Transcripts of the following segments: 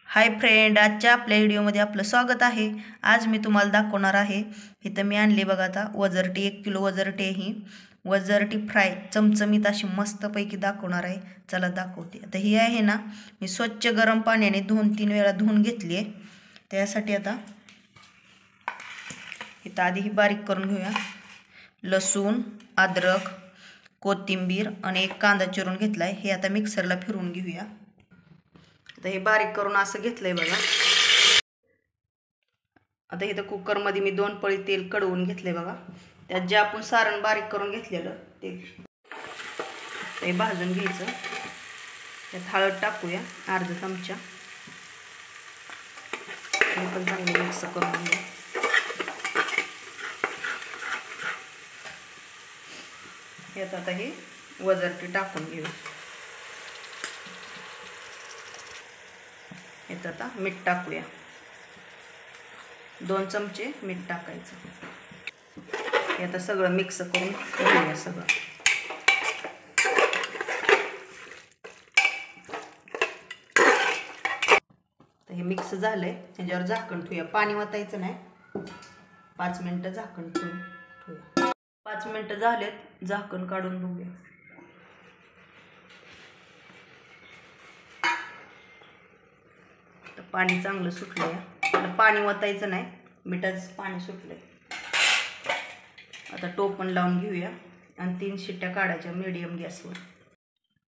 Hi friend, आजच्या आपल्या व्हिडिओमध्ये आपलं स्वागत आहे। आज मी तुम्हाला दाखवणार आहे, इथं मी आणले बघा आता वजरटी 1 किलो वजरटी ही वजरटी फ्राय चमचमीत अशी मस्तपैकी दाखवणार आहे। चला दाखवते। आता ही आहे ना, मी स्वच्छ गरम पाण्याने 2-3 वेळा धुवून घेतली आहे। त्यासाठी आता इथं आधी ही बारीक करून घेऊया। लसूण, अद्रक, कोथिंबीर आणि एक कांदा चिरून घेतलाय। हे आता मिक्सरला फिरवून घेऊया। आता हे बारीक करून असं घेतलंय बघा। आता इथं कुकर मध्ये मी 2 पळी तेल कडवून घेतले बघा। त्यात जे आपण सारण बारीक करून घेतलेलं ते भाजून घ्यायचं। त्यात हळद टाकूया अर्धा चमचा। हे पण चांगलं मिक्स करून घेऊया। यात आता हे वजरटी टाकून घेऊया। यात आता मीठ टाकूया। 2 चमचे मीठ टाकायचं। हे आता सगळं मिक्स करून घेऊया सगळं। तर हे मिक्स झालंय। त्याच्यावर झाकण ठेवूया। पाणी वतायचं नाही। 5 मिनिटं झाकण ठेवूया। 5 मिनिटं झालेत, झाकण काढून बघूया। तर पाणी चांगलं सुटलंय। पाणी वतायचं नाही, मिठाचं पाणी सुटलंय। आता टोपण लावून घेऊया आणि 3 शिट्ट्या काढायच्या मीडियम गॅसवर।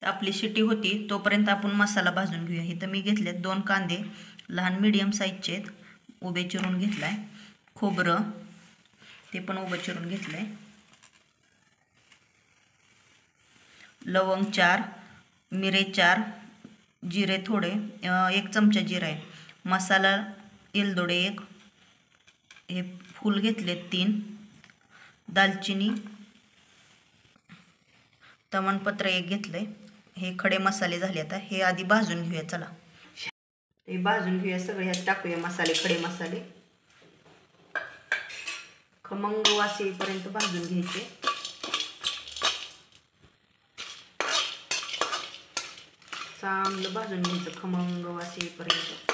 आपली शिट्टी होती तोपर्यंत आपण मसाला भाजून घेऊया। इथं मी घेतले 2 कांदे लहान मीडियम साईजचे आहेत, उभे चिरून घेतलाय। खोबरं ते पण उभं चिरून घेतलंय। लवंग 4, मिरे 4, जिरे थोडे, 1 चमचा जिरा आहे। मसाला एलदोडे 1, हे फूल घेतले 3, दालचिनी, तमालपत्र 1 घेतले। हे खडे मसाले झाले। आता हे आधी भाजून घेऊया। चला हे भाजून घेऊया सगळे। ह्यात टाकूया मसाले, खडे मसाले। खमंग वास येईपर्यंत भाजून घ्यायचे। चांगलं भाजून घ्यायचं खमंग वास येईपर्यंत।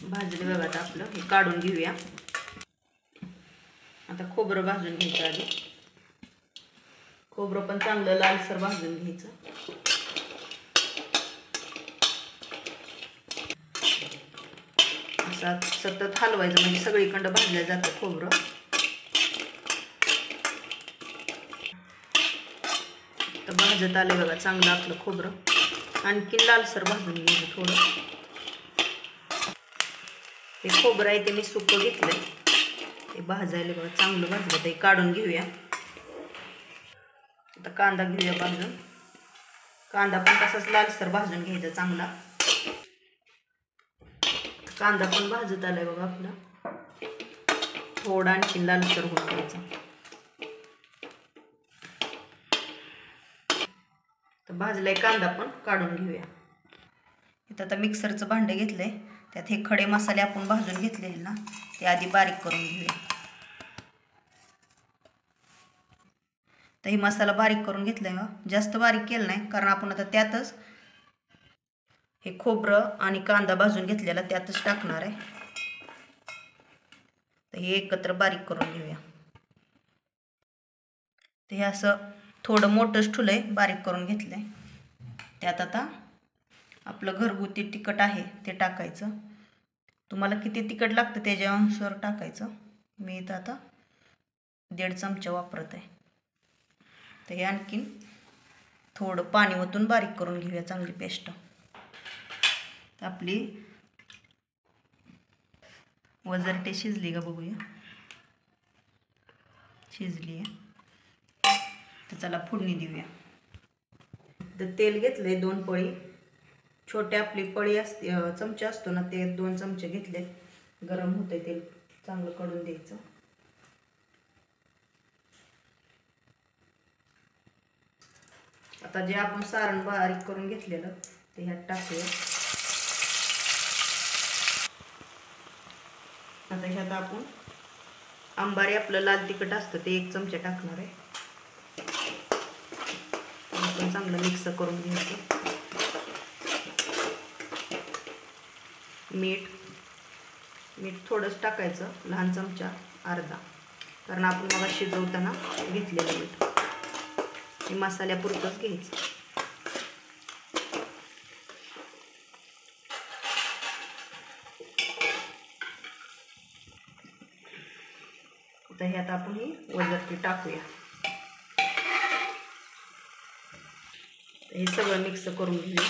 भाजले बघा। आता आपलं हे काढून घेऊया। आता खोबरं भाजून घ्यायचं आधी। खोबरं पण चांगलं लालसर भाजून घ्यायचं। असं सतत हलवायचं म्हणजे सगळीकडे भाजलं जातं खोबरं। तर भाजत आले बघा चांगलं आपलं खोबरं। आणखी लालसर भाजून घ्यायचं थोडं। हे खोबरं आहे ते मी सुकं घेतलंय, ते भाजायला बघा चांगलं भाजलं। ते काढून घेऊया। आता कांदा घेऊया भाजून। कांदा पण तसाच लालसर भाजून घ्यायचा चांगला। कांदा पण भाजत आलाय बघा आपला। थोडा आणखी लालसर होऊन द्यायचा। तर भाजलाय कांदा पण, काढून घेऊया। इथं आता मिक्सरचं भांडं घेतलंय, त्यात हे खडे मसाले आपण भाजून घेतलेले ना, ते आधी बारीक करून घेऊया। तर हे मसाला बारीक करून घेतलाय ना, जास्त बारीक केलं नाही कारण आपण आता त्यातच हे खोबरं आणि कांदा भाजून घेतलेला त्यातच टाकणार आहे। तर हे एकत्र बारीक करून घेऊया। तर हे असं थोडं मोठंच ठुलंय, बारीक करून घेतलंय। त्यात आता आपलं घरगुती तिखट आहे ते टाकायचं। तुम्हाला किती तिखट लागतं त्याच्यानुसार टाकायचं। मी इथं आता 1.5 चमचा वापरत आहे। तर हे आणखीन थोडं पाणी ओतून बारीक करून घेऊया चांगली पेस्ट। आपली वजरटी शिजली का बघूया। शिजली आहे। तर चला फोडणी देऊया। तर तेल घेतले 2 पळी, छोटे आपली पळी असते चमचा असतो ना, ते 2 चमचे घेतले। गरम होते तेल, चांगलं कडून द्यायचं। आता जे आपण सारण बारीक करून घेतलेलं ते ह्यात टाकूया। आता ह्यात आपण अंबारी आपलं लाल तिखट असतं ते 1 चमचा टाकणार आहे। आपण चांगलं मिक्स करून घ्यायचं। मीठ थोडंच टाकायचं, लहान चमचा अर्धा, कारण आपण मला शिजवताना घेतलेलं मीठ हे मसाल्यापुरतंच घ्यायचं. आता ह्यात आपण ही वजरती टाकूया. हे सगळं मिक्स करून घेऊया.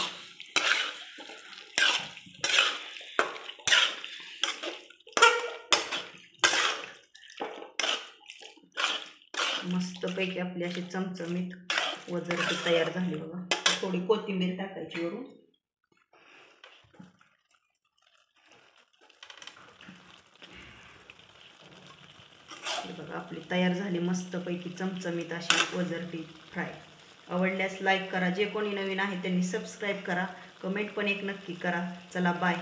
मस्तपैकी आपली अशी चमचमीत वजरती तयार झाली बघा. थोडी कोथिंबीर टाकायची वरून. बघा आपली तयार झाली मस्तपैकी चमचमीत अशी वजरती फ्राय. आवडल्यास लाईक करा, जे कोणी नवीन आहे त्यांनी सबस्क्राईब करा, कमेंट पण एक नक्की करा. चला बाय.